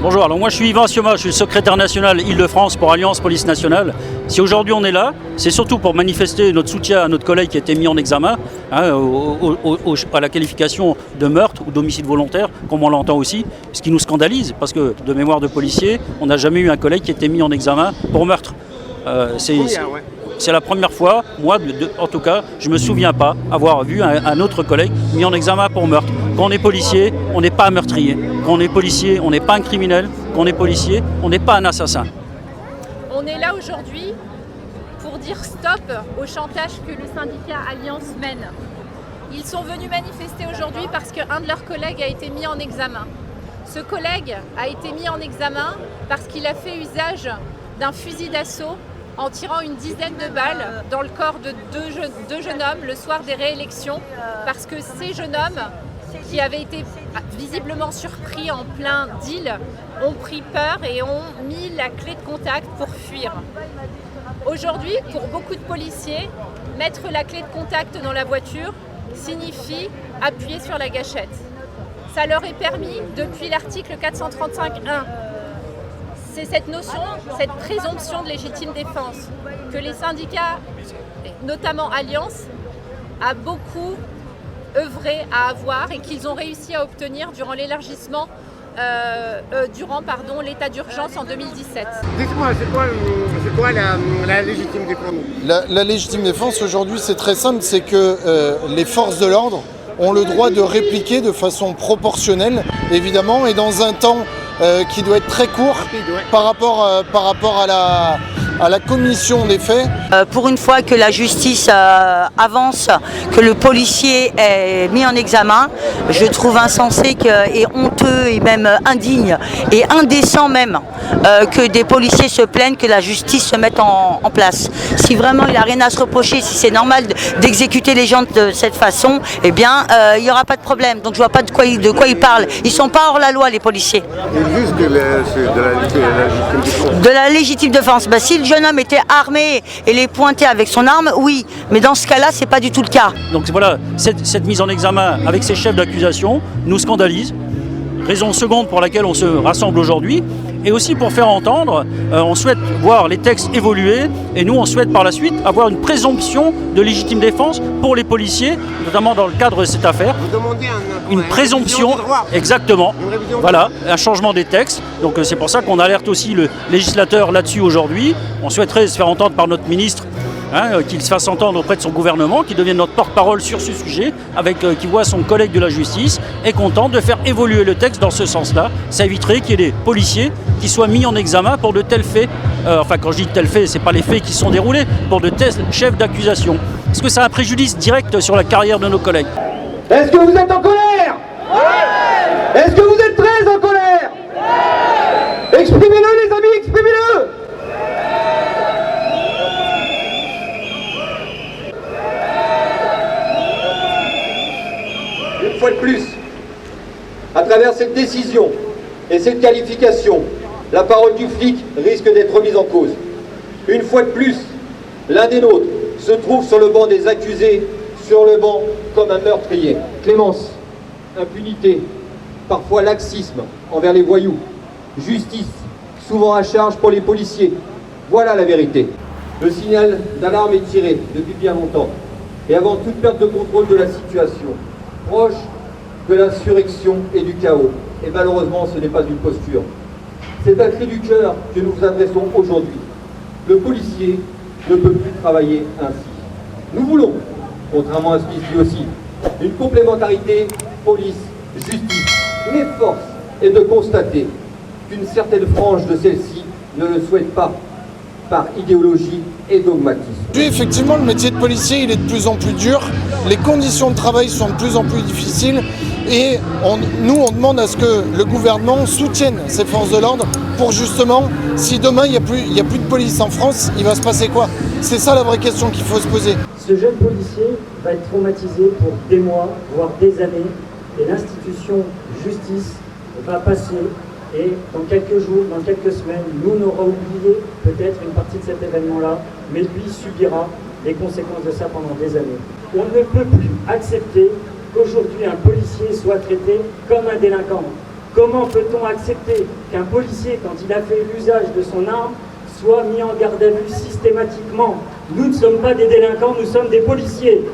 Bonjour, alors moi je suis Yvan Sioma, je suis le secrétaire national Île-de-France pour Alliance Police Nationale. Si aujourd'hui on est là, c'est surtout pour manifester notre soutien à notre collègue qui a été mis en examen à la qualification de meurtre ou d'homicide volontaire, comme on l'entend aussi, ce qui nous scandalise, parce que de mémoire de policier, on n'a jamais eu un collègue qui a été mis en examen pour meurtre. C'est la première fois, moi en tout cas, je ne me souviens pas avoir vu un autre collègue mis en examen pour meurtre. Quand on est policier, on n'est pas un meurtrier. Quand on est policier, on n'est pas un criminel. Quand on est policier, on n'est pas un assassin. On est là aujourd'hui pour dire stop au chantage que le syndicat Alliance mène. Ils sont venus manifester aujourd'hui parce qu'un de leurs collègues a été mis en examen. Ce collègue a été mis en examen parce qu'il a fait usage d'un fusil d'assaut en tirant une dizaine de balles dans le corps de deux jeunes hommes le soir des réélections, parce que ces jeunes hommes, qui avaient été visiblement surpris en plein deal, ont pris peur et ont mis la clé de contact pour fuir. Aujourd'hui, pour beaucoup de policiers, mettre la clé de contact dans la voiture signifie appuyer sur la gâchette. Ça leur est permis depuis l'article 435.1. C'est cette notion, cette présomption de légitime défense que les syndicats, notamment Alliance, a beaucoup œuvré à avoir et qu'ils ont réussi à obtenir durant l'élargissement, l'état d'urgence en 2017. Dites-moi, c'est quoi la légitime défense? La légitime défense aujourd'hui c'est très simple, c'est que les forces de l'ordre ont le droit de répliquer de façon proportionnelle, évidemment, et dans un temps qui doit être très court par rapport à la commission des faits. Pour une fois que la justice avance, que le policier est mis en examen, je trouve insensé et honteux et même indigne et indécent même que des policiers se plaignent que la justice se mette en place. Si vraiment il n'a rien à se reprocher, si c'est normal d'exécuter les gens de cette façon, eh bien il n'y aura pas de problème. Donc je ne vois pas de quoi ils parlent. Ils ne sont pas hors la loi, les policiers. Juste de la légitime défense. De la légitime défense. Si le jeune homme était armé et les pointait avec son arme, oui. Mais dans ce cas-là, c'est pas du tout le cas. Donc voilà, cette mise en examen avec ces chefs d'accusation nous scandalise. Raison seconde pour laquelle on se rassemble aujourd'hui. Et aussi pour faire entendre, on souhaite voir les textes évoluer et nous on souhaite par la suite avoir une présomption de légitime défense pour les policiers, notamment dans le cadre de cette affaire. Vous demandez une présomption, exactement, voilà, un changement des textes. Donc c'est pour ça qu'on alerte aussi le législateur là-dessus aujourd'hui. On souhaiterait se faire entendre par notre ministre, qu'il se fasse entendre auprès de son gouvernement, qu'il devienne notre porte-parole sur ce sujet, qui voit son collègue de la justice, est content de faire évoluer le texte dans ce sens-là. Ça éviterait qu'il y ait des policiers qui soient mis en examen pour de tels faits. Quand je dis tels faits, ce n'est pas les faits qui sont déroulés, pour de tels chefs d'accusation. Est-ce que ça a un préjudice direct sur la carrière de nos collègues? Est-ce que vous êtes en colère? Ouais. Est-ce que vous êtes très en colère? Ouais. Exprimez-le les amis, exprimez-le. Une fois de plus, à travers cette décision et cette qualification, la parole du flic risque d'être remise en cause. Une fois de plus, l'un des nôtres se trouve sur le banc des accusés, sur le banc comme un meurtrier. Clémence, impunité, parfois laxisme envers les voyous, justice, souvent à charge pour les policiers. Voilà la vérité. Le signal d'alarme est tiré depuis bien longtemps, et avant toute perte de contrôle de la situation, proche de l'insurrection et du chaos. Et malheureusement, ce n'est pas une posture. C'est un cri du cœur que nous vous adressons aujourd'hui. Le policier ne peut plus travailler ainsi. Nous voulons, contrairement à ce qui se dit aussi, une complémentarité police-justice. Mais force est de constater qu'une certaine frange de celle-ci ne le souhaite pas, par idéologie et dogmatisme. Puis effectivement, le métier de policier, il est de plus en plus dur, les conditions de travail sont de plus en plus difficiles et nous, on demande à ce que le gouvernement soutienne ces forces de l'ordre pour justement, si demain il n'y a plus de police en France, il va se passer quoi? C'est ça la vraie question qu'il faut se poser. Ce jeune policier va être traumatisé pour des mois, voire des années, et l'institution justice va passer. Et dans quelques jours, dans quelques semaines, nous, on aura oublié peut-être une partie de cet événement-là, mais lui subira les conséquences de ça pendant des années. On ne peut plus accepter qu'aujourd'hui un policier soit traité comme un délinquant, Comment peut-on accepter qu'un policier, quand il a fait l'usage de son arme, soit mis en garde à vue systématiquement? Nous ne sommes pas des délinquants, nous sommes des policiers.